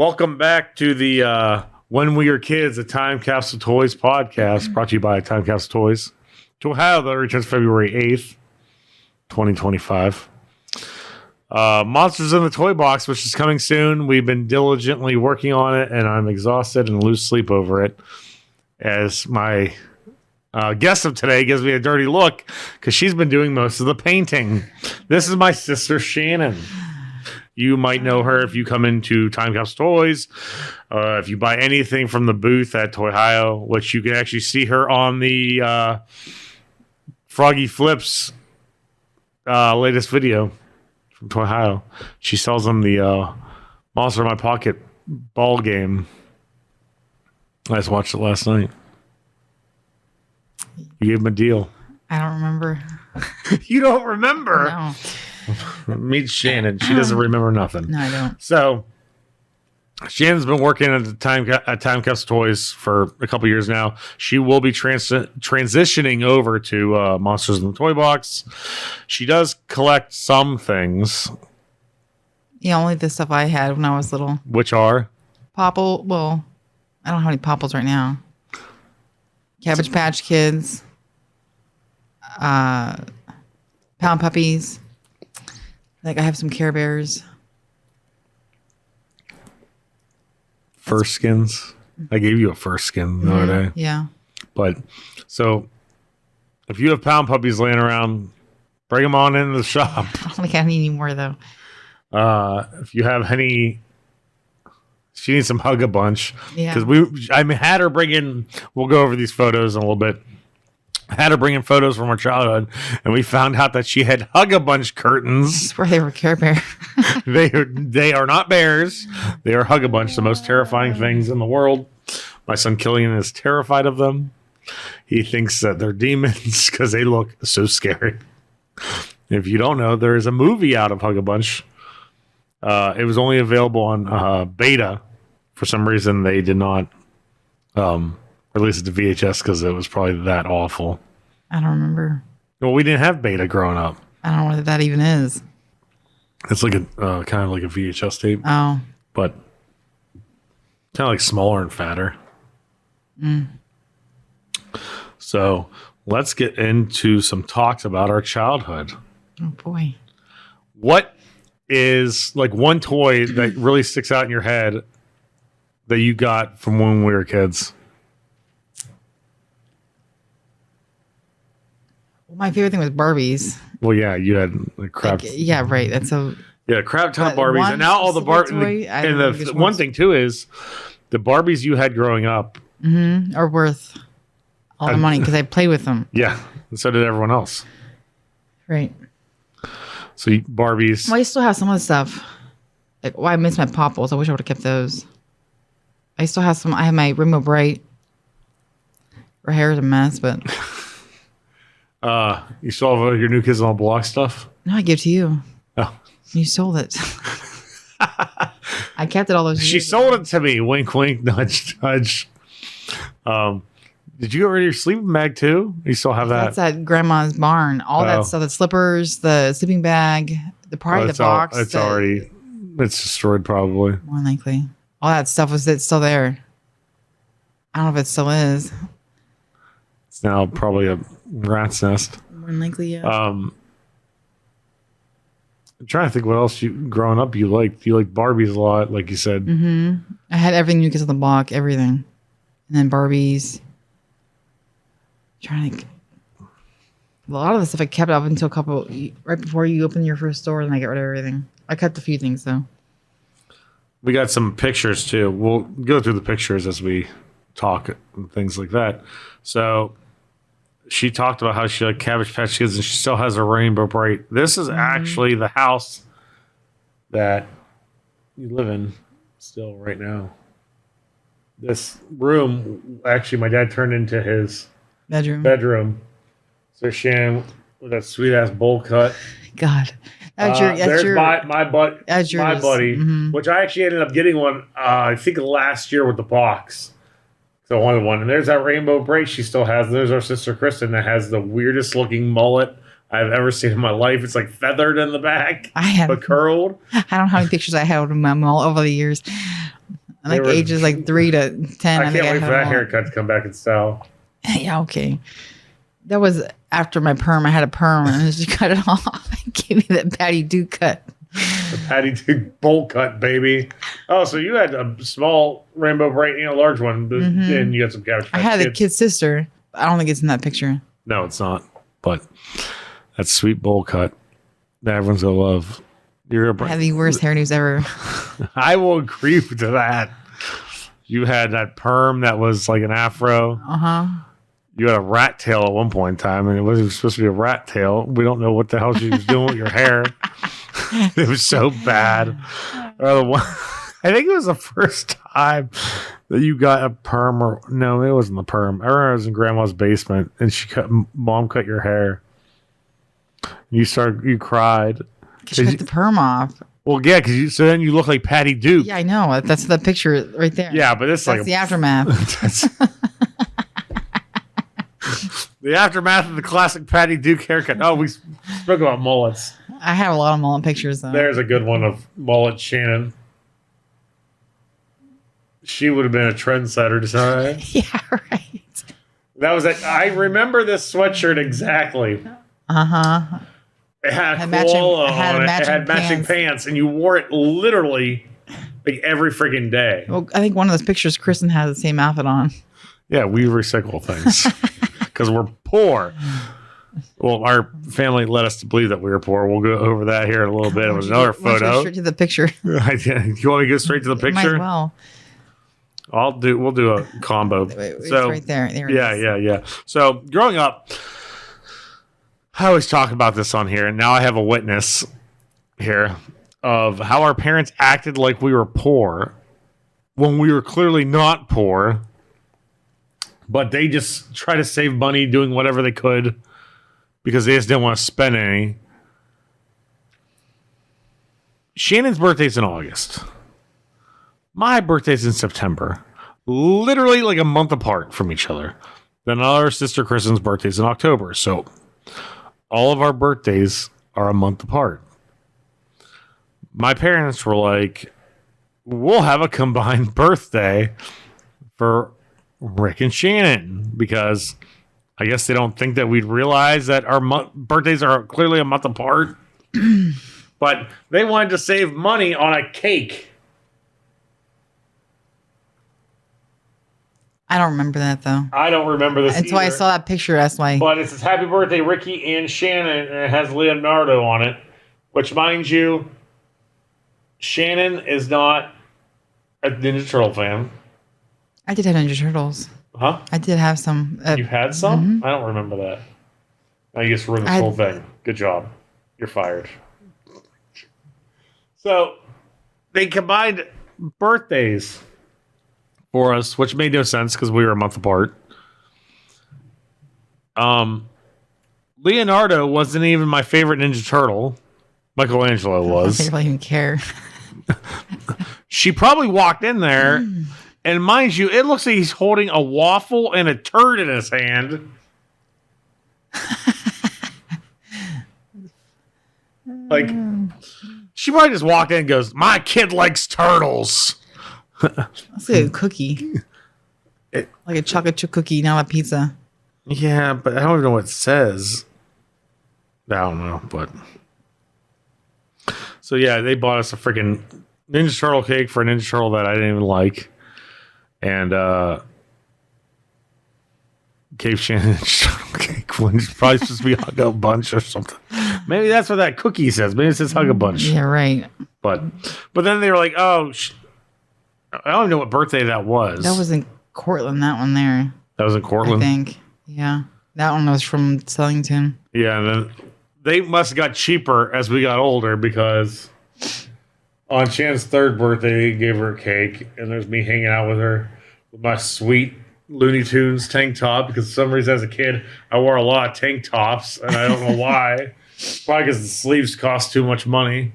Welcome back to the When We Were Kids, a Time Capsule Toys podcast, brought to you by Time Capsule Toys. To Ohio, that returns February 8th, 2025. Monsters in the Toy Box, which is coming soon. We've been diligently working on it, and I'm exhausted and lose sleep over it. As my guest of today gives me a dirty look because she's been doing most of the painting. This is my sister, Shannon. You might know her if you come into Time Capsule Toys, if you buy anything from the booth at Toy Ohio, which you can actually see her on the Froggy Flips latest video from Toy Ohio. She sells them the Monster in My Pocket ball game. I just watched it last night. You gave him a deal. I don't remember. You don't remember? No. Meet Shannon. She doesn't remember nothing. No, I don't. So, Shannon's been working at Time Capsule Toys for a couple years now. She will be transitioning over to Monsters in the Toy Box. She does collect some things. Yeah, only the stuff I had when I was little. Which are? Popple. Well, I don't have any Popples right now. Cabbage Patch Kids. Pound Puppies. Like I have some Care Bears. Fur skins. I gave you a fur skin the other day. Yeah. But so if you have pound puppies laying around, bring them on into the shop. I don't think I need any more though. If you have any, she needs some Hug a Bunch. Yeah. Because I had her bring in. We'll go over these photos in a little bit. I had her bring in photos from her childhood, and we found out that she had Hug a Bunch curtains. I swear they were Care Bear. They are not bears. They are Hug a Bunch, the most terrifying things in the world. My son Killian is terrified of them. He thinks that they're demons because they look so scary. If you don't know, there is a movie out of Hug a Bunch. It was only available on beta. For some reason, they did not release it to VHS because it was probably that awful. I don't remember. Well, we didn't have beta growing up. I don't know what that even is. It's like a kind of like a VHS tape. Oh. But kind of like smaller and fatter. So let's get into some talks about our childhood. Oh boy. What is like one toy that really sticks out in your head that you got from when we were kids? Well, my favorite thing was Barbies. Well, yeah, you had like crap. Like, yeah, right. That's so. Yeah, a crap ton of Barbies, and now all the Barbies. And the one thing too is the Barbies you had growing up are worth all the money because I played with them. Yeah, and so did everyone else. Right. So Barbies. Well, I still have some of the stuff. Like, I miss my Popples. I wish I would have kept those. I still have some. I have my Rainbow Bright. Her hair is a mess, but. You still have your New Kids on the Block stuff? No, I gave it to you. Oh. You sold it. I kept it all those years. She sold it to me. Wink, wink, nudge, nudge. Did you get rid of your sleeping bag too? You still have that? That's at Grandma's barn. All that stuff. The slippers, the sleeping bag, the box. It's destroyed probably. More likely. All that stuff it's still there. I don't know if it still is. It's now probably a rat's nest. More likely, yeah. I'm trying to think what else growing up you liked. You liked Barbies a lot, like you said. Mm-hmm. I had everything New Kids on the Block, everything. And then Barbies. Trying to think. A lot of the stuff I kept up until right before you opened your first store, and I got rid of everything. I kept a few things though. We got some pictures too. We'll go through the pictures as we talk and things like that. So she talked about how she liked Cabbage Patch Kids and she still has a Rainbow Bright. This is actually the house that you live in still right now. This room, actually, my dad turned into his bedroom. So Shannon, with that sweet ass bowl cut. God, there's my buddy, mm-hmm. which I actually ended up getting one. I think last year with the box. So I wanted one, and there's that Rainbow Bright she still has. And there's our sister Kristen that has the weirdest looking mullet I've ever seen in my life. It's like feathered in the back, but curled. I don't know how many pictures I had of my mom all over the years. I think ages like 3 to 10. I can't wait for that haircut to come back in style. Yeah, okay. That was after my perm. I had a perm and I just cut it off. I gave me that Patty Duke cut. The Patty Duke bowl cut, baby. Oh, so you had a small rainbow bright and a large one, and you got some Cabbage Patch I had Kids. a kid's sister. I don't think it's in that picture. No, it's not. But that sweet bowl cut that everyone's going to love. I had the worst hairdos ever. I will agree to that. You had that perm that was like an afro. Uh-huh. You had a rat tail at one point in time, and it wasn't supposed to be a rat tail. We don't know what the hell she was doing with your hair. It was so bad. I think it was the first time that you got a perm, or no, it wasn't the perm. I remember I was in Grandma's basement, and Mom cut your hair. You cried. She cut the perm off. Well, yeah, because so then you look like Patty Duke. Yeah, I know. That's the picture right there. Yeah, but it's that's the aftermath. The aftermath of the classic Patty Duke haircut. Oh, we spoke about mullets. I have a lot of mullet pictures, though. There's a good one of mullet Shannon. She would have been a trendsetter, design. Yeah, right. That was it. I remember this sweatshirt exactly. Uh-huh. It had a koala on it. It had matching pants, and you wore it literally like every freaking day. Well, I think one of those pictures, Kristen has the same outfit on. Yeah, we recycle things because we're poor. Well, our family led us to believe that we were poor. We'll go over that here in a little bit. It was another photo. Straight to the picture. You want me to go straight to the picture? Might as well. We'll do a combo. Wait, so it's right there. Yeah. So growing up, I always talk about this on here, and now I have a witness here of how our parents acted like we were poor when we were clearly not poor, but they just try to save money doing whatever they could because they just didn't want to spend any. Shannon's birthday's in August. My birthday's in September. Literally like a month apart from each other. Then our sister Kristen's birthday's in October. So all of our birthdays are a month apart. My parents were like, we'll have a combined birthday for Rick and Shannon because I guess they don't think that we'd realize that our birthdays are clearly a month apart. But they wanted to save money on a cake. I don't remember that, though. I don't remember this Until I saw that picture, that's like... But it says, Happy Birthday, Ricky and Shannon, and it has Leonardo on it. Which, mind you, Shannon is not a Ninja Turtle fan. I did have Ninja Turtles. Huh? I did have some. You had some? Mm-hmm. I don't remember that. Now you just ruined this whole thing. Good job. You're fired. So, they combined birthdays for us, which made no sense because we were a month apart. Leonardo wasn't even my favorite Ninja Turtle. Michelangelo was. I don't even care. She probably walked in there, and mind you, it looks like he's holding a waffle and a turd in his hand. Like, she probably just walked in and goes, "My kid likes turtles." That's like a cookie. Like a chocolate chip cookie, not a pizza. Yeah, but I don't even know what it says. I don't know, but... So, yeah, they bought us a freaking Ninja Turtle cake for a Ninja Turtle that I didn't even like. And, gave Shannon a Ninja Turtle cake when it's probably supposed to be Hug a Bunch or something. Maybe that's what that cookie says. Maybe it says Hug a Bunch. Yeah, right. But then they were like, oh... I don't even know what birthday that was. That was in Cortland, that one there. That was in Cortland? I think. Yeah. That one was from Sellington. Yeah, and then they must have got cheaper as we got older because on Shannon's third birthday, they gave her a cake, and there's me hanging out with her with my sweet Looney Tunes tank top because for some reason as a kid, I wore a lot of tank tops, and I don't know why. Probably because the sleeves cost too much money.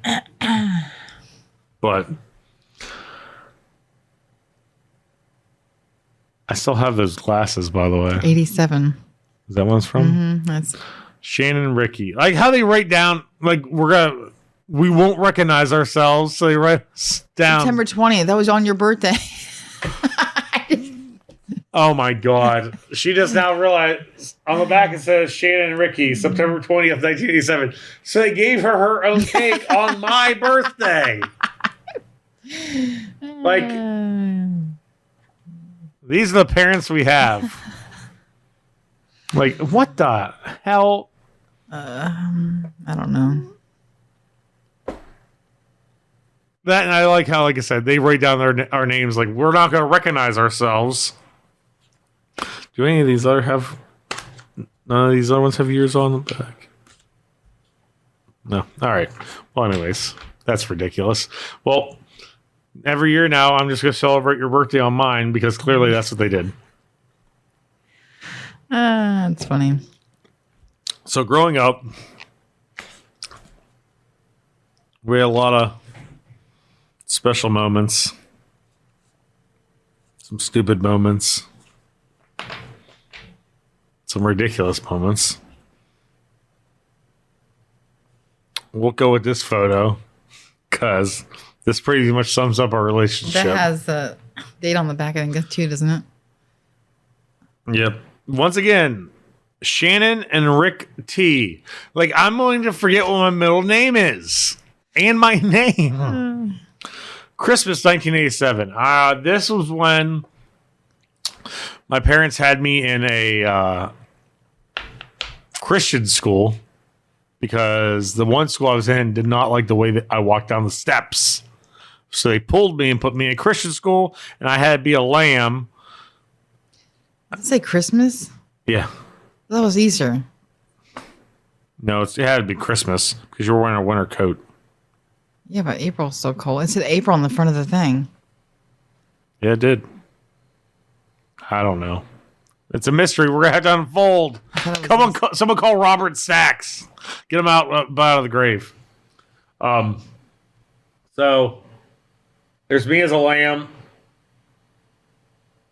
But... I still have those glasses, by the way. 87. Is that one's from? Mm-hmm. That's Shannon and Ricky. Like how they write down, like we're going to we won't recognize ourselves. So they write us down. September 20th. That was on your birthday. Oh my God. She just now realized on the back it says Shannon and Ricky, September 20th, 1987. So they gave her own cake on my birthday. Like, these are the parents we have. Like, what the hell? I don't know. That, and I like how, like I said, they write down our names. Like, we're not going to recognize ourselves. Do any of these other have? None of these other ones have years on the back. No. All right. Well, anyways, that's ridiculous. Well, every year now, I'm just going to celebrate your birthday on mine because clearly that's what they did. It's funny. So growing up, we had a lot of special moments, some stupid moments, some ridiculous moments. We'll go with this photo because this pretty much sums up our relationship. That has a date on the back, I think, too, doesn't it? Yep. Once again, Shannon and Rick T. Like, I'm going to forget what my middle name is and my name. Christmas 1987. This was when my parents had me in a Christian school because the one school I was in did not like the way that I walked down the steps. So they pulled me and put me in a Christian school, and I had to be a lamb. Did it say Christmas? Yeah. That was Easter. No, it had to be Christmas because you were wearing a winter coat. Yeah, but April's so cold. It said April on the front of the thing. Yeah, it did. I don't know. It's a mystery. We're going to have to unfold. Come on, someone call Robert Sachs. Get him out of the grave. So, there's me as a lamb.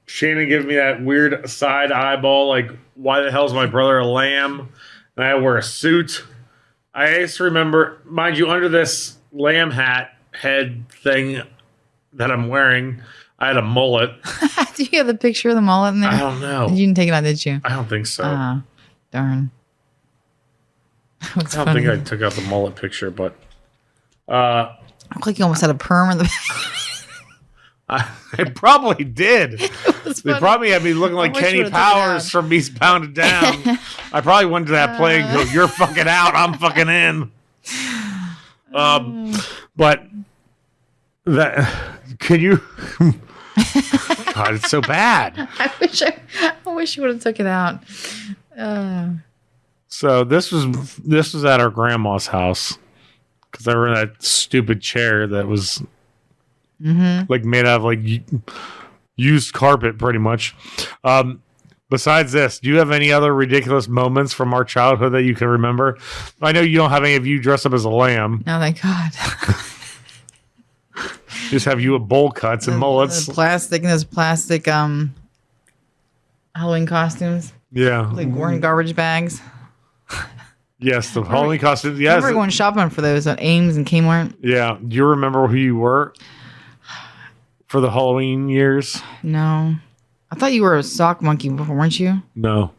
Shannon giving me that weird side eyeball, like, why the hell is my brother a lamb? And I wear a suit. I just remember, mind you, under this lamb hat head thing that I'm wearing, I had a mullet. Do you have the picture of the mullet in there? I don't know. You didn't take it out, did you? I don't think so. Darn. I don't think I took out the mullet picture, but I look like you almost had a perm in the back. I probably did. They probably had me looking like Kenny Powers from Eastbound and Down. I probably went to that play and go, "You're fucking out. I'm fucking in." But that can you? God, it's so bad. I wish you would have took it out. So this was at our grandma's house because I were in that stupid chair that was like made out of like used carpet, pretty much. Besides this, do you have any other ridiculous moments from our childhood that you can remember? I know you don't have any of you dressed up as a lamb. Oh, thank God. Just have you with bowl cuts and mullets. Those plastic Halloween costumes. Yeah. Like wearing garbage bags. Yes, the Halloween costumes. Yes. I remember going shopping for those at Ames and Kmart. Yeah. Do you remember who you were for the Halloween years? No. I thought you were a sock monkey before, weren't you? No.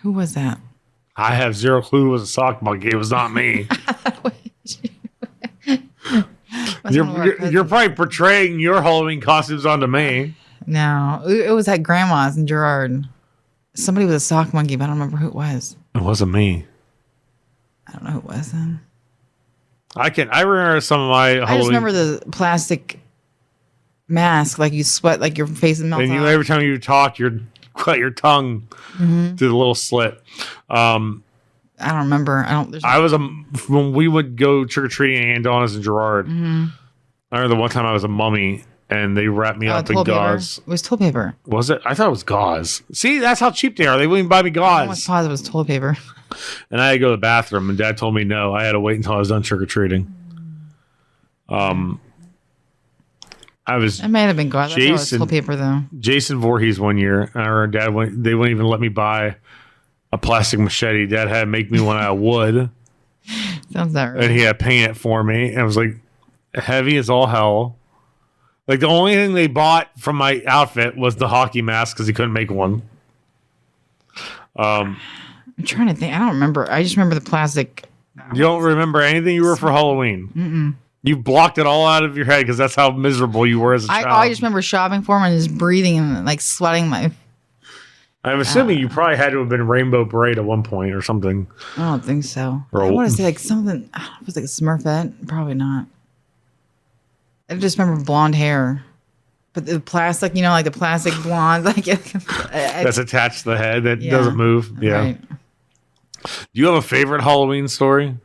Who was that? I have zero clue who was a sock monkey. It was not me. You're probably portraying your Halloween costumes onto me. No. It was at Grandma's in Girard. Somebody was a sock monkey, but I don't remember who it was. It wasn't me. I don't know who it was then. I remember some of my Halloween. I just remember the plastic mask, like you sweat, like your face is melting. And every time you talk, you cut your tongue through the little slit. I don't remember. When we would go trick or treating at Aunt Donna's in Girard. I remember the one time I was a mummy and they wrapped me up in gauze. It was toilet paper. Was it? I thought it was gauze. See, that's how cheap they are. They wouldn't even buy me I was gauze. positive it was toilet paper. And I had to go to the bathroom, and Dad told me no. I had to wait until I was done trick or treating. It may have been gauze. I thought it was toilet paper though. Jason Voorhees one year, our dad they wouldn't even let me buy a plastic machete. Dad had to make me one out of wood. Sounds that right. And he had paint it for me. And it was like heavy as all hell. Like the only thing they bought from my outfit was the hockey mask because he couldn't make one. I'm trying to think. I don't remember. I just remember the plastic. You don't remember anything you were for Halloween? Mm-mm. You blocked it all out of your head because that's how miserable you were as a child. I just remember shopping for him and just breathing and like sweating my. I'm assuming you probably had to have been Rainbow Braid at one point or something. I don't think so. Or I want to say like something. I don't know if it was like a Smurfette. Probably not. I just remember blonde hair. But the plastic, like the plastic blonde, like that's attached to the head that doesn't move. Yeah. Right. Do you have a favorite Halloween story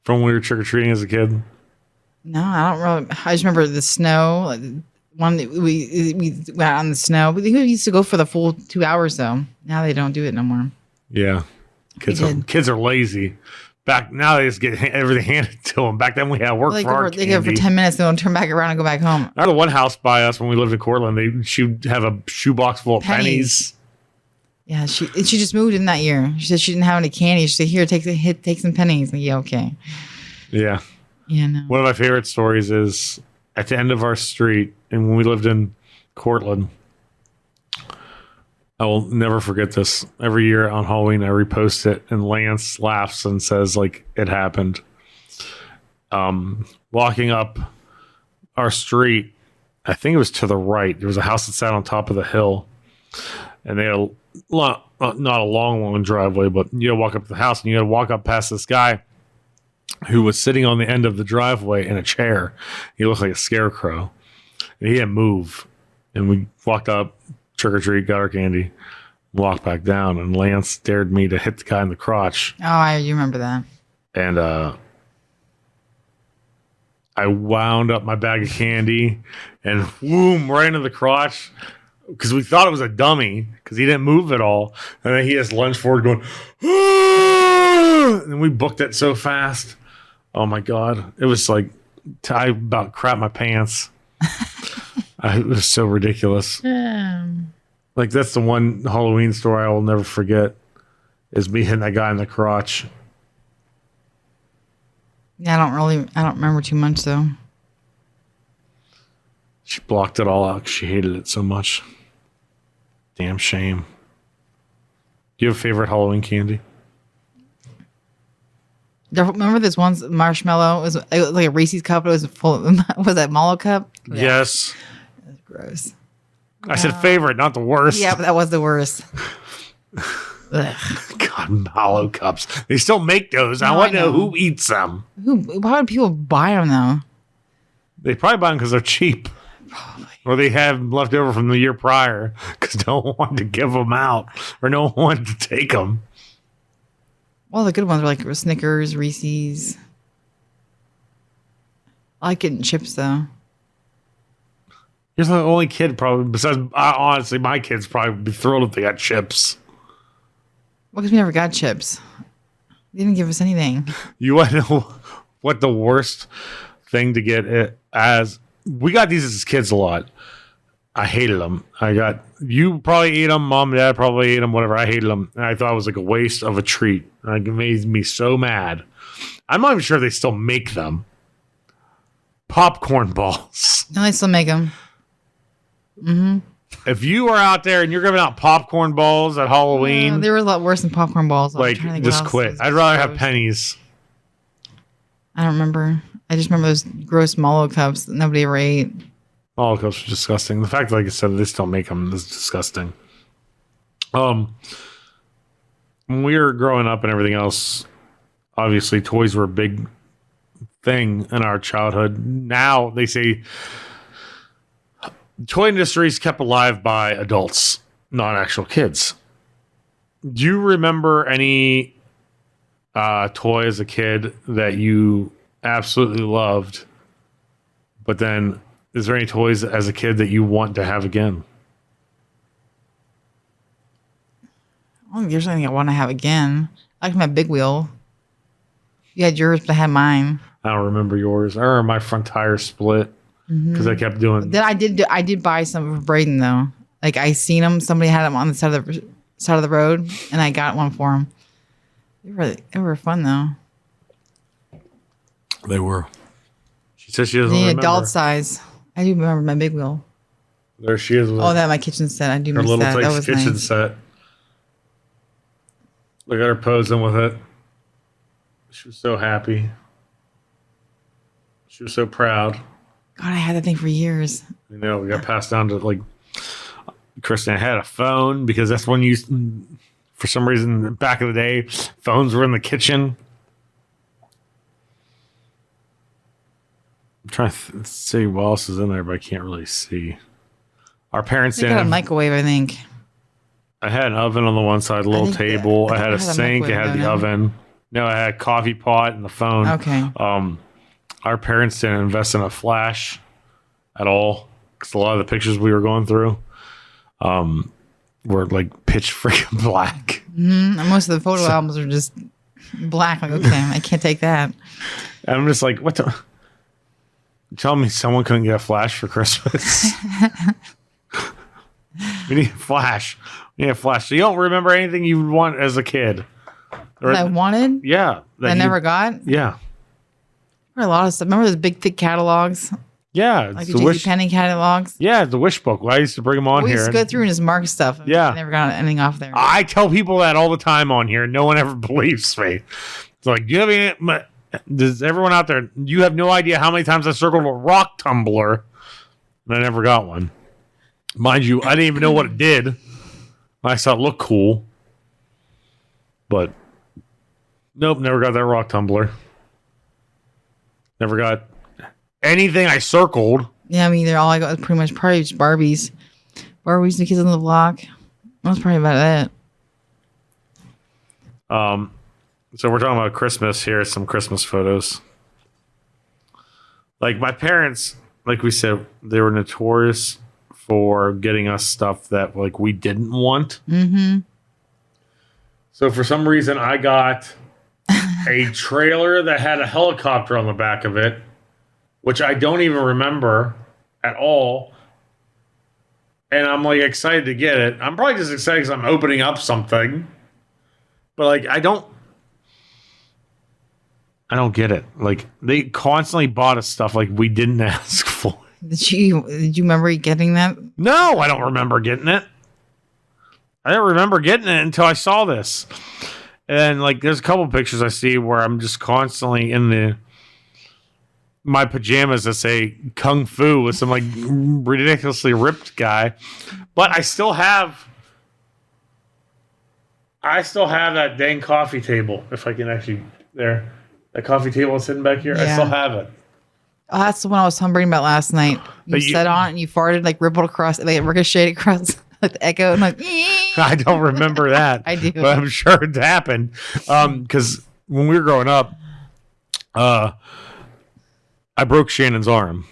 from when we were trick or treating as a kid? No, I don't really. I just remember the snow. Like, one that we went out on the snow. We used to go for the full 2 hours though. Now they don't do it no more. Yeah, kids are lazy. Back now they just get everything handed to them. Back then we had work for our They go for 10 minutes, then they'll turn back around and go back home. I remember one house by us when we lived in Cortland. She'd have a shoebox full of pennies. Yeah, she just moved in that year. She said she didn't have any candy. She said, "Here, take some pennies." Like, yeah, okay. Yeah. Yeah, no. One of my favorite stories is at the end of our street, and when we lived in Cortland. I will never forget this. Every year on Halloween, I repost it, and Lance laughs and says, like, it happened. Walking up our street, I think it was to the right. There was a house that sat on top of the hill, and they had not a long driveway, but you had to walk up to the house, and you had to walk up past this guy who was sitting on the end of the driveway in a chair. He looked like a scarecrow, and he didn't move. And we walked up, trick or treat, got our candy, walked back down, and Lance dared me to hit the guy in the crotch. Oh, you remember that. And I wound up my bag of candy and boom, right into the crotch because we thought it was a dummy because he didn't move at all. And then he just lunged forward going, ah! And we booked it so fast. Oh my God. It was like, I about crap my pants. It was so ridiculous. Like that's the one Halloween story I will never forget is me hitting that guy in the crotch. Yeah, I don't remember too much though. She blocked it all out because she hated it so much. Damn shame. Do you have a favorite Halloween candy? Remember this one marshmallow? It was like a Reese's cup. It was full of, was that Mallow cup? Yeah. Yes. That's gross. I said favorite, not the worst. Yeah, but that was the worst. God, Mallow cups. They still make those. I want to know who eats them. Why would people buy them though? They probably buy them because they're cheap. Probably. Or they have them left over from the year prior because no one wanted to give them out or no one wanted to take them. Well, the good ones are like Snickers, Reese's. I like getting chips though. You're the only kid probably, besides, honestly, my kids probably would be thrilled if they got chips. Well, because we never got chips. They didn't give us anything. You want to know what the worst thing to get it as? We got these as kids a lot. I hated them. You probably ate them. Mom and dad probably ate them, whatever. I hated them. And I thought it was like a waste of a treat. Like, it made me so mad. I'm not even sure they still make them. Popcorn balls. No, they still make them. Mm-hmm. If you are out there and you're giving out popcorn balls at Halloween, they were a lot worse than popcorn balls. Like, just quit. I'd rather have pennies. I don't remember. I just remember those gross Mallow cups that nobody ever ate. Mallow cups are disgusting. The fact, like I said, they still make them is disgusting. When we were growing up and everything else, obviously toys were a big thing in our childhood. Now they say toy industry is kept alive by adults, not actual kids. Do you remember any toy as a kid that you absolutely loved, but then is there any toys as a kid that you want to have again? I don't think there's anything I want to have again. I like my big wheel. You had yours, but I had mine. I don't remember yours. I remember my front tire split because I kept doing. Then I did buy some for Braden though. Like I seen them. Somebody had them on the side of the road, and I got one for him. They were fun though. They were. She says she doesn't The remember. adult size. I do remember my big wheel. There she is. With that my kitchen set. I do her miss little that. That Tykes was kitchen nice. set. Look at her posing with it. She was so happy. She was so proud. God, I had that thing for years. You know, we got passed down to like Kristen had a phone because that's when you, for some reason, back in the day, phones were in the kitchen. I'm trying to see what else is in there, but I can't really see. Our parents They got a microwave, I think. I had an oven on the one side, a little table. I had a sink. I had the oven. No, I had a coffee pot and the phone. Okay. Our parents didn't invest in a flash at all because a lot of the pictures we were going through were like pitch freaking black. Mm-hmm. Most of the photo albums are just black. Like, okay, I can't take that. And I'm just like, what the? Tell me someone couldn't get a flash for Christmas. We need a flash. We need a flash. So you don't remember anything you would want as a kid? That I wanted? Yeah. I never got? Yeah. A lot of stuff. Remember those big, thick catalogs? Yeah. Like the JCPenney catalogs? Yeah, the Wish book. I used to bring them on here. We used to go through and just mark stuff. Yeah. I never got anything off there. I tell people that all the time on here. No one ever believes me. It's like, do you have any... Does everyone out there... You have no idea how many times I circled a rock tumbler and I never got one. Mind you, I didn't even know what it did. I saw it look cool. But... Nope, never got that rock tumbler. Never got anything I circled. Yeah, I mean, all I got was pretty much probably just Barbies. Barbies, the kids on the block. That's probably about it. So we're talking about Christmas. Here are some Christmas photos. Like my parents, like we said, they were notorious for getting us stuff that like we didn't want. Mm-hmm. So for some reason, I got a trailer that had a helicopter on the back of it, which I don't even remember at all. And I'm like excited to get it. I'm probably just excited because I'm opening up something. But like I don't get it. Like they constantly bought us stuff like we didn't ask for. Did you remember getting that? No, I don't remember getting it. I didn't remember getting it until I saw this. And like there's a couple pictures I see where I'm just constantly in my pajamas that say Kung Fu with some like ridiculously ripped guy. But I still have that dang coffee table. If I can actually that coffee table is sitting back here. Yeah. I still have it. Oh, that's the one I was humbling about last night. You sat on it and you farted, like rippled across, like it ricocheted across like the echo. I'm like, I don't remember that. I do. But I'm sure it happened. Because when we were growing up, I broke Shannon's arm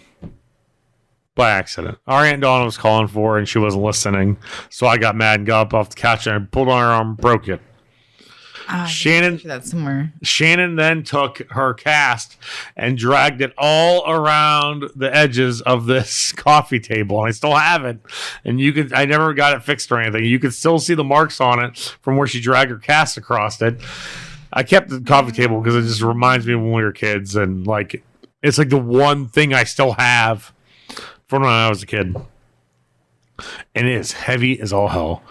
by accident. Our Aunt Donna was calling for her and she wasn't listening. So I got mad and got up off the couch and I pulled on her arm, broke it. Shannon, that somewhere. Shannon then took her cast and dragged it all around the edges of this coffee table. And I still have it. And I never got it fixed or anything. You could still see the marks on it from where she dragged her cast across it. I kept the coffee table because it just reminds me of when we were kids. And like, it's like the one thing I still have from when I was a kid. And it is heavy as all hell.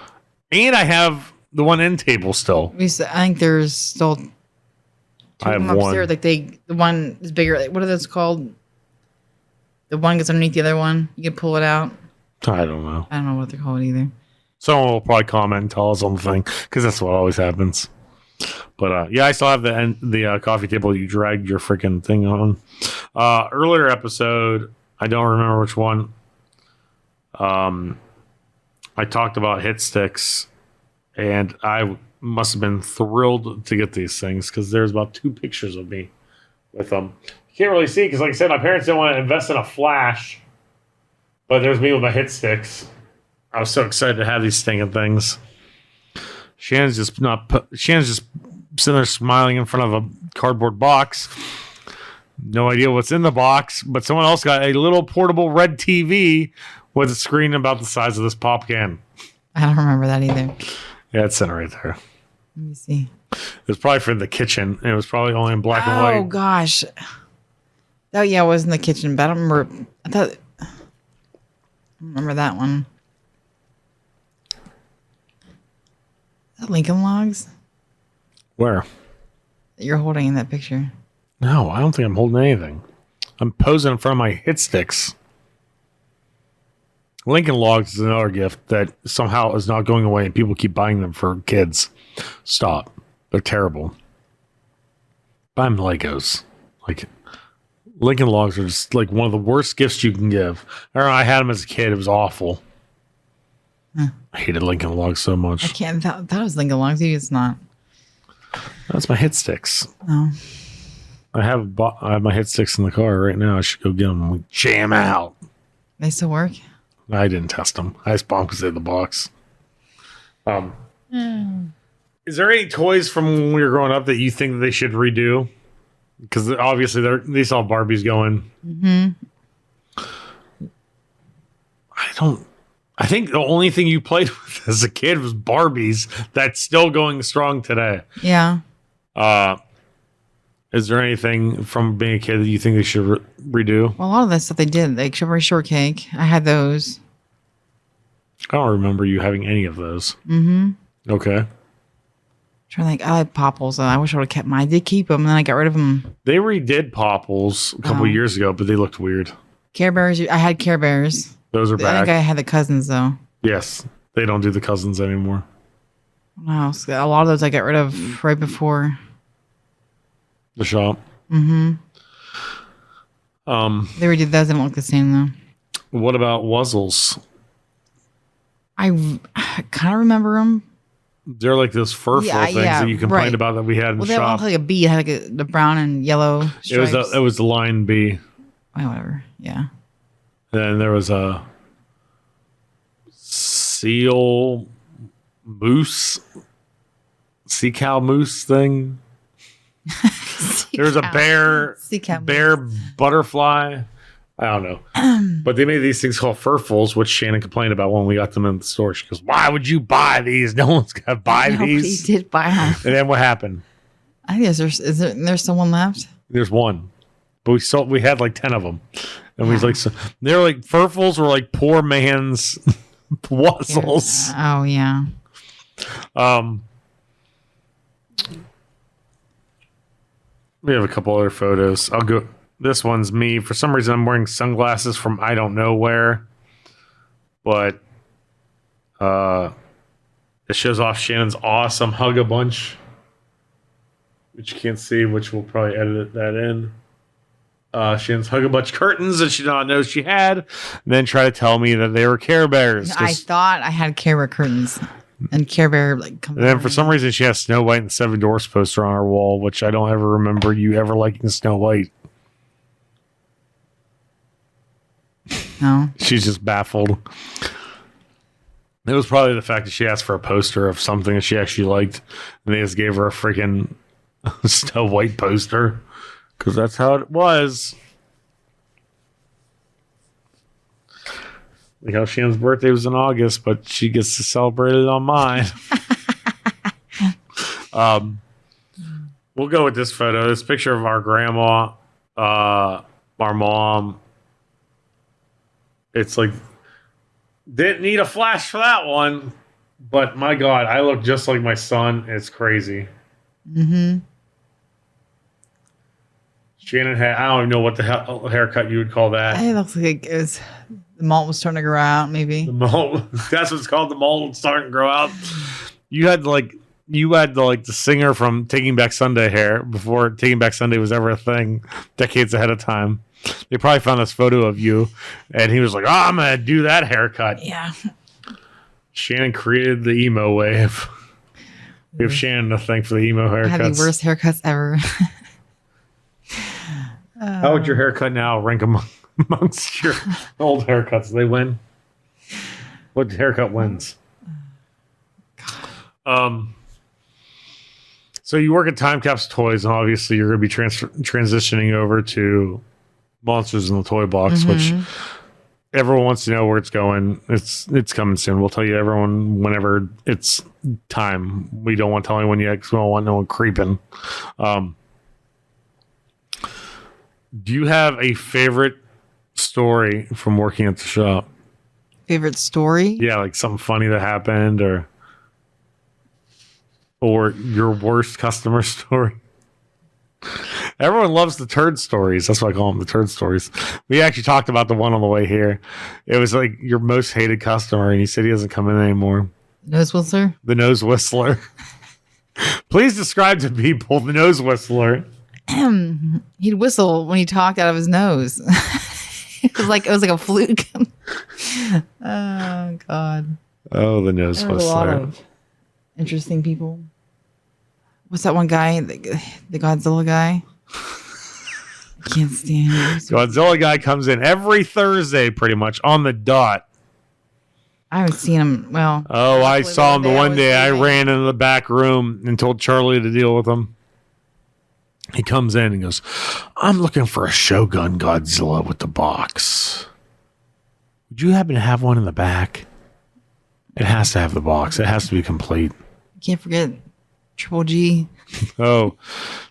And I have the one end table still. I think there's still two I have upstairs. one. Like the one is bigger. Like, what are those called? The one gets underneath the other one. You can pull it out. I don't know. I don't know what they're called either. Someone will probably comment and tell us on the thing because that's what always happens. But yeah, I still have the coffee table you dragged your freaking thing on. Earlier episode, I don't remember which one. I talked about hit sticks. And I must have been thrilled to get these things because there's about 2 pictures of me with them. You can't really see because, like I said, my parents didn't want to invest in a flash. But there's me with my hit sticks. I was so excited to have these stinking things. Shannon's just sitting there smiling in front of a cardboard box. No idea what's in the box, but someone else got a little portable red TV with a screen about the size of this pop can. I don't remember that either. Yeah, it's sitting right there. Let me see. It was probably for the kitchen. And it was probably only in black and white. Oh gosh. Oh yeah, it was in the kitchen, but I don't remember. I don't remember that one. Is that Lincoln Logs Where? that you're holding in that picture? No, I don't think I'm holding anything. I'm posing in front of my hit sticks. Lincoln Logs is another gift that somehow is not going away and people keep buying them for kids. Stop. They're terrible. Buy them Legos. Like, Lincoln Logs are just like one of the worst gifts you can give. I don't know, I had them as a kid. It was awful. I hated Lincoln Logs so I much. can't. That was Lincoln Logs. Maybe it's not. That's my hit sticks. Oh. I have my hit sticks in the car right now. I should go get them and we jam out. They still work? I didn't test them. I just bought them because they're in the box. Is there any toys from when we were growing up that you think that they should redo? Because obviously they saw Barbies going. Mm-hmm. I think the only thing you played with as a kid was Barbies. That's still going strong today. Yeah. Is there anything from being a kid that you think they should redo? Well, a lot of that stuff they did, like Strawberry Shortcake. I had those. I don't remember you having any of those. Mm-hmm. Okay. Trying to think, I had Popples. I wish I would have kept mine. I did keep them, and then I got rid of them. They redid Popples a couple years ago, but they looked weird. Care Bears. I had Care Bears. Those are I back. think I had the cousins though. Yes, they don't do the cousins anymore. Wow, so a lot of those I got rid of right before the shop. Mm-hmm. They redid those. They don't look the same though. What about Wuzzles? I kind of remember them. They're like those furful things that you complained about that we had in the they shop. Well, they had like a bee. It had like the brown and yellow stripes. It was the Lion Bee. Oh, whatever. Yeah. And then there was a seal moose, sea cow moose thing. There was a bear butterfly. I don't know. But they made these things called furfuls, which Shannon complained about when we got them in the store. She goes, "Why would you buy these? No one's going to buy these." He did buy them. And then what happened? I guess there's someone left. There's one. But we had like 10 of them. And we was like, they're like, furfuls were like poor man's Wuzzles. Oh, yeah. We have a couple other photos. I'll go. This one's me. For some reason, I'm wearing sunglasses from I don't know where. But it shows off Shannon's awesome Hug-A-Bunch, which you can't see, which we'll probably edit that in. Shannon's Hug-A-Bunch curtains that she did not know she had, and then try to tell me that they were Care Bears. I thought I had Care Bear curtains. And Care Bear and then for some reason she has Snow White and the Seven Dwarfs poster on her wall, which I don't ever remember you ever liking Snow White. No. She's just baffled. It was probably the fact that she asked for a poster of something that she actually liked, and they just gave her a freaking Snow White poster, because that's how it was. Like how Shannon's birthday was in August, but she gets to celebrate it on mine. We'll go with this photo. This picture of our grandma, our mom. It's like, didn't need a flash for that one, but my God, I look just like my son. It's crazy. Mm-hmm. Shannon had, I don't even know what the hell haircut you would call that. It looks like it was, the malt was starting to grow out, maybe. The malt, that's what it's called. The malt starting to grow out. You had the singer from Taking Back Sunday hair before Taking Back Sunday was ever a thing, decades ahead of time. They probably found this photo of you, and he was like, "Oh, I'm gonna do that haircut." Yeah. Shannon created the emo wave. We have Shannon to thank for the emo haircuts. I had the worst haircuts ever. How would your haircut now rank amongst your old haircuts? They win. What haircut wins? So you work at Time Capsule Toys, and obviously you're going to be transitioning over to Monsters in the Toy Box, which everyone wants to know where it's going. It's coming soon. We'll tell you everyone whenever it's time. We don't want to tell anyone yet because we don't want no one creeping. Do you have a favorite story from working at the shop? Favorite story? Yeah, like something funny that happened or your worst customer story. Everyone loves the turd stories. That's why I call them the turd stories. We actually talked about the one on the way here. It was like your most hated customer, and he said he doesn't come in anymore. Nose whistler? The nose whistler. Please describe to people the nose whistler. He'd whistle when he talked out of his nose. it was like a fluke. Oh God. Oh, the nose There was whistler. a lot of interesting people. What's that one guy? The Godzilla guy? I can't stand him. Godzilla guy comes in every Thursday, pretty much on the dot. I haven't seen him. Well, Oh, I saw him the one day. I leaving. ran into the back room and told Charlie to deal with him. He comes in and goes, I'm looking for a Shogun Godzilla with the box. Would you happen to have one in the back? It has to have the box. It has to be complete. Can't forget Triple G. Oh,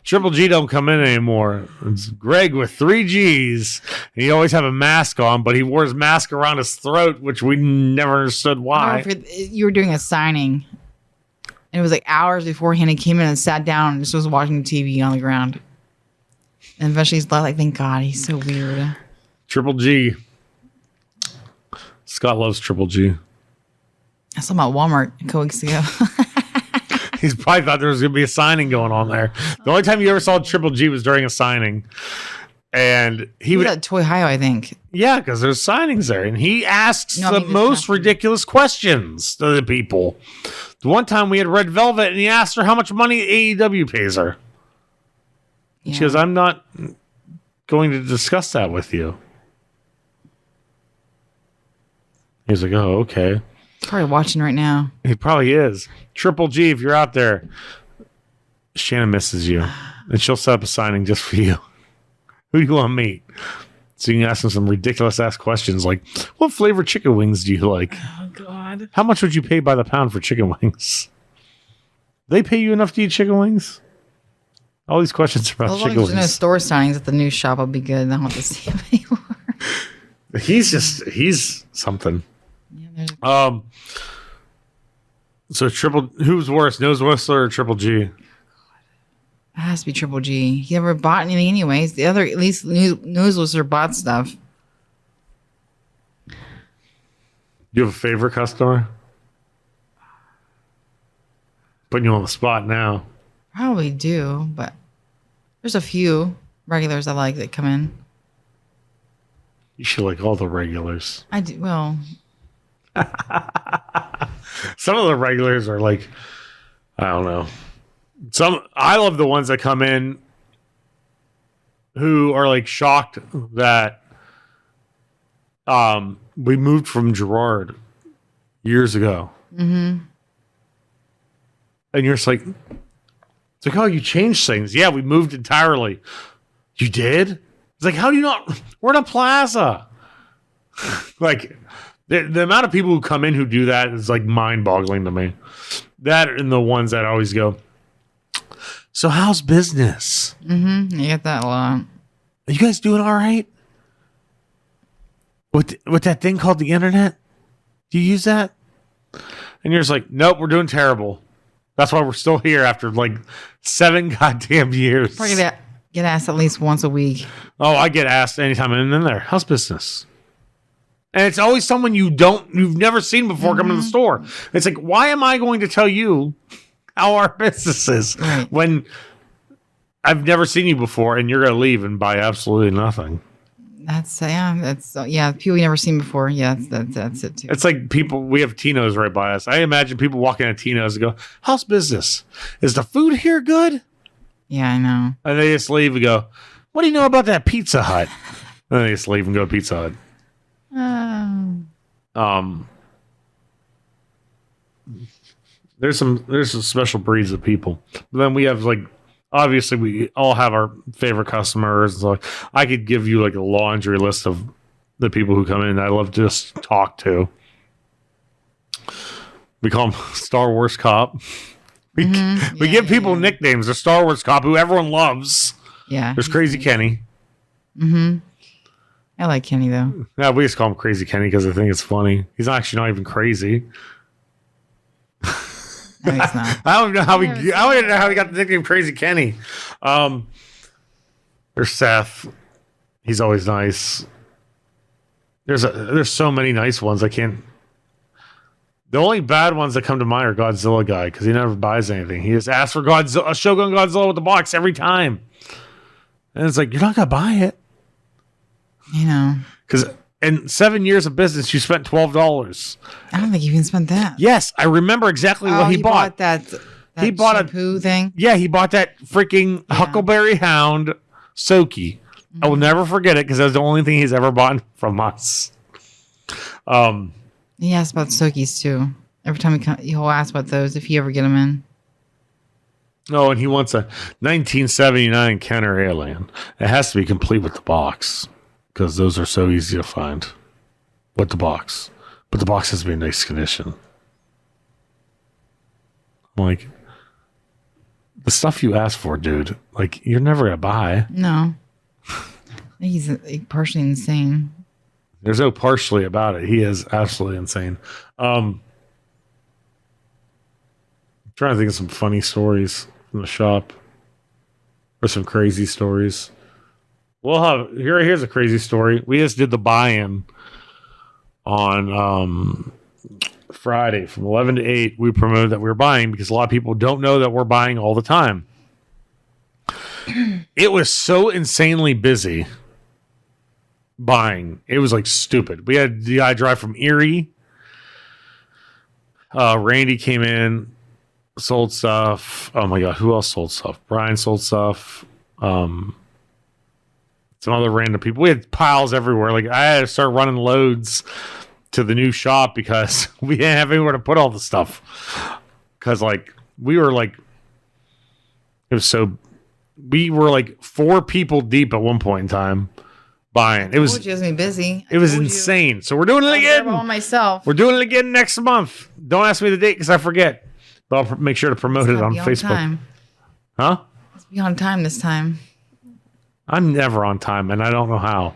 Triple G don't come in anymore. It's Greg with 3 Gs. And he always have a mask on, but he wore his mask around his throat, which we never understood why. You were doing a signing. And it was like hours beforehand. He came in and sat down and just was watching TV on the ground. And eventually he's like, thank God, he's so weird. Triple G. Scott loves Triple G. I saw him at Walmart a couple weeks ago. He's probably thought there was going to be a signing going on there. The only time you ever saw Triple G was during a signing. And he was would, at Toy Hio, I think. yeah, because there's signings there. And he asks No, I the mean, most there's ridiculous questions to the people. The one time we had Red Velvet and he asked her how much money AEW pays her. Yeah. She goes, I'm not going to discuss that with you. He's like, oh, okay. He's probably watching right now. He probably is. Triple G, if you're out there, Shannon misses you. And she'll set up a signing just for you. Who do you want to meet? So you can ask him some ridiculous ass questions like, what flavor chicken wings do you like? Oh, God. How much would you pay by the pound for chicken wings? They pay you enough to eat chicken wings? All these questions are about As long chicken as there's no wings. store signings at the new shop, I'll be good. I don't have to see him anymore. He's something. Yeah, there's So who's worse, Nose Whistler or Triple G? It has to be Triple G. He never bought anything anyways. The other, at least Nose Whistler bought stuff. Do you have a favorite customer? Putting you on the spot now. Probably do, but there's a few regulars I like that come in. You should like all the regulars. I do. Well, Some of the regulars are like, I don't know. I love the ones that come in who are like shocked that we moved from Gerard years ago. Mm-hmm. And you're just like, it's like, oh, you changed things. Yeah, we moved entirely. You did? It's like, how do you not? We're in a plaza. Like, the amount of people who come in who do that is like mind-boggling to me. That and the ones that always go, so how's business? you get that a lot. Are you guys doing all right? With that thing called the internet? Do you use that? And you're just like, nope, we're doing terrible. That's why we're still here after like 7 goddamn years. Probably get asked at least once a week. Oh, I get asked anytime I'm in there. How's business? And it's always someone you've never seen before coming to the store. It's like, why am I going to tell you how our business is when I've never seen you before and you're going to leave and buy absolutely nothing? That's people you never seen before. Yeah, that's it too. It's like we have Tino's right by us. I imagine people walking at Tino's and go, how's business? Is the food here good? Yeah, I know. And they just leave and go, what do you know about that Pizza Hut? And they just leave and go to Pizza Hut. There's some special breeds of people. But then we have like, obviously we all have our favorite customers. So I could give you like a laundry list of the people who come in. I love to just talk to. We call him Star Wars Cop. We give people nicknames. The Star Wars Cop, who everyone loves. Yeah. There's Crazy Kenny. I like Kenny though. Yeah, we just call him Crazy Kenny because I think it's funny. He's actually not even crazy. No, he's not. I don't know how he got the nickname Crazy Kenny. There's Seth. He's always nice. There's so many nice ones. I can't. The only bad ones that come to mind are Godzilla guy because he never buys anything. He just asks for Godzilla, a Shogun Godzilla with the box every time, and it's like you're not gonna buy it. You know, because in 7 years of business, you spent $12. I don't think you even spent that. Yes, I remember exactly what he bought. He bought shampoo thing. Yeah, he bought that freaking Huckleberry Hound Soaky. I will never forget it because that was the only thing he's ever bought from us. He asks about Soakies too. Every time he'll ask about those if you ever get them in. Oh, and he wants a 1979 Kenner Alien. It has to be complete with the box because those are so easy to find with the box. But the box has to be in nice condition. I'm like, the stuff you asked for, dude, like, you're never going to buy. No. He's partially insane. There's no partially about it. He is absolutely insane. I'm trying to think of some funny stories from the shop or some crazy stories. Here's a crazy story. We just did the buy-in on Friday from 11 to 8. We promoted that we were buying because a lot of people don't know that we're buying all the time. It was so insanely busy buying. It was like stupid. We had the guy drive from Erie. Randy came in, sold stuff. Oh my God, who else sold stuff? Brian sold stuff. Some other random people. We had piles everywhere. Like I had to start running loads to the new shop because we didn't have anywhere to put all the stuff. Because we were like 4 people deep at one point in time buying. It was busy. It was insane. So we're doing it again. On myself. We're doing it again next month. Don't ask me the date because I forget. But I'll make sure to promote it on Facebook. Time. Huh? Let's be on time this time. I'm never on time, and I don't know how.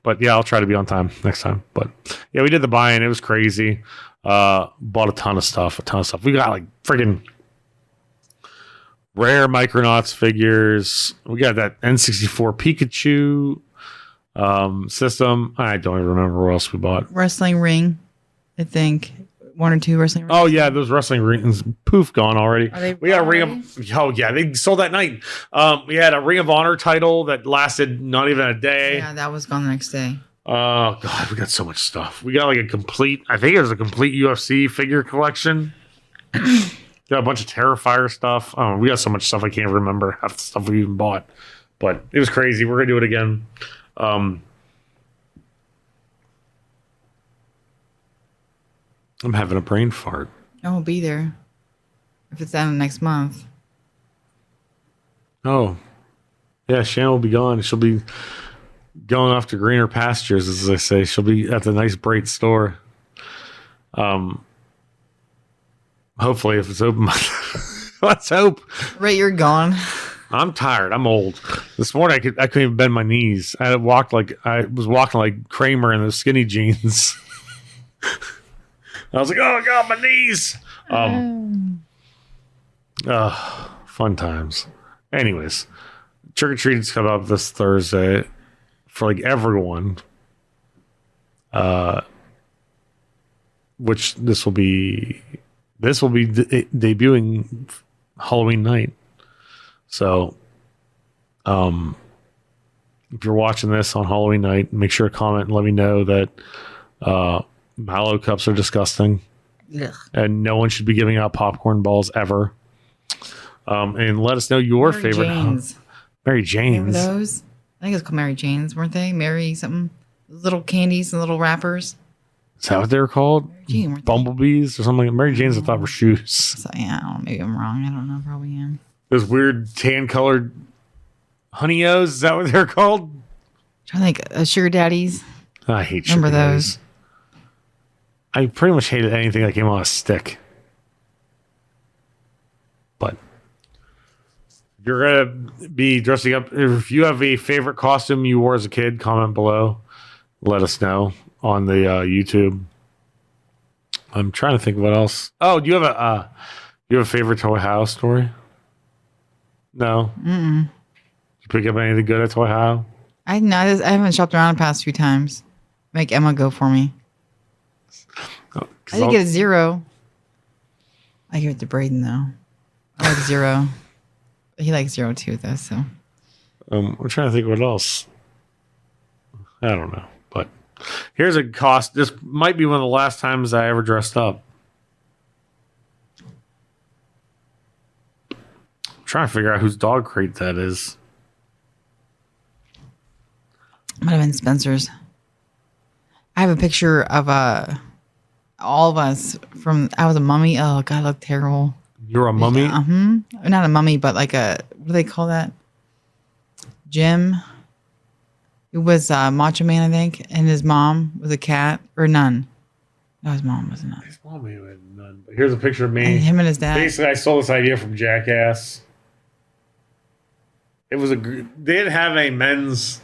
But yeah, I'll try to be on time next time. But yeah, we did the buy-in. It was crazy. Bought a ton of stuff. We got like freaking rare Micronauts figures. We got that N64 Pikachu system. I don't even remember what else we bought. Wrestling ring, I think. 1 or 2 wrestling rings. Oh yeah, those wrestling rings. Poof, gone already. We got a ring of. Oh yeah, they sold that night. We had a Ring of Honor title that lasted not even a day. Yeah, that was gone the next day. Oh God, we got so much stuff. We got like a complete. I think it was a complete UFC figure collection. Got a bunch of Terrifier stuff. Oh, we got so much stuff I can't remember half the stuff we even bought. But it was crazy. We're gonna do it again. I'm having a brain fart. I'll be there if it's down next month. Oh, yeah. Shannon will be gone. She'll be going off to greener pastures, as they say. She'll be at the nice, bright store. Hopefully, if it's open, let's hope. Right, you're gone. I'm tired. I'm old. This morning, I couldn't even bend my knees. I was walking like Kramer in those skinny jeans. I was like, oh God, my knees. Fun times. Anyways, trick or treating's come up this Thursday for like everyone. Which this will be debuting Halloween night. So, if you're watching this on Halloween night, make sure to comment and let me know that Mallow cups are disgusting. Ugh. And no one should be giving out popcorn balls ever. And let us know your favorite. Mary Jane's. Remember those? I think it's called Mary Jane's, weren't they? Mary something. Little candies and little wrappers. Is that what they were called? Mary Jane, weren't they? Bumblebees or something? Mary Jane's I thought were shoes. So, yeah, I don't know. Maybe I'm wrong. I don't know. Probably am. Those weird tan colored honey-os. Is that what they're called? I'm trying to think. Sugar daddies. I hate Remember shipping those? ladies. I pretty much hated anything that came on a stick. But if you're going to be dressing up, if you have a favorite costume you wore as a kid, comment below. Let us know on the YouTube. I'm trying to think of what else. Oh, do you have a favorite Toy House story? No. Mm-mm. Did you pick up anything good at Toy House? I haven't shopped around the past few times. Make Emma go for me. Oh, I did get a 0. I give it to Braden though. I like 0. He likes 0 too though. So I'm trying to think what else. I don't know, but here's a cost. This might be one of the last times I ever dressed up. I'm trying to figure out whose dog crate that is. might have been Spencer's. I have a picture of all of us from. I was a mummy. Oh God, I look terrible. You're a mummy? Not a mummy, but like a, what do they call that? Jim. It was Macho Man, I think, and his mom was a cat or nun. No, his mom was a nun. His mom had none. But here's a picture of me. And him and his dad. Basically, I stole this idea from Jackass. It was they didn't have a men's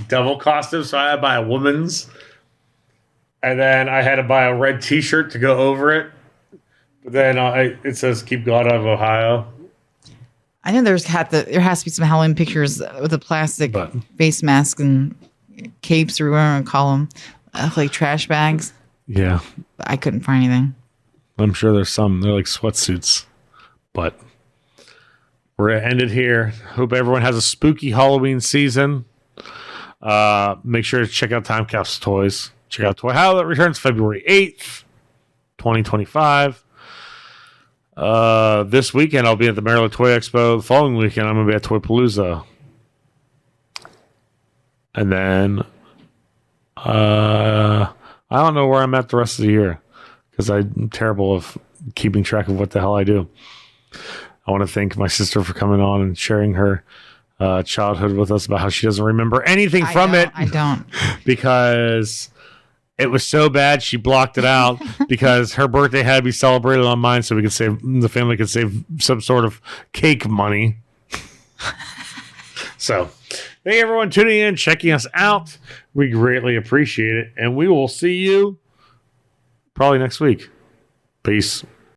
devil costume, so I had to buy a woman's. And then I had to buy a red T-shirt to go over it. But then it says "Keep God out of Ohio." I know there has to be some Halloween pictures with a plastic face mask and capes or whatever you call them, like trash bags. Yeah, But I couldn't find anything. I'm sure there's some. They're like sweatsuits. But we're gonna end it here. Hope everyone has a spooky Halloween season. Make sure to check out Time Capsule Toys. Check out Toy How that returns February 8th, 2025. This weekend I'll be at the Maryland Toy Expo. The following weekend I'm going to be at Toy Palooza. And then I don't know where I'm at the rest of the year because I'm terrible of keeping track of what the hell I do. I want to thank my sister for coming on and sharing her childhood with us about how she doesn't remember anything from it. I don't. Because it was so bad she blocked it out because her birthday had to be celebrated on mine so the family could save some sort of cake money. So thank everyone tuning in, checking us out. We greatly appreciate it. And we will see you probably next week. Peace.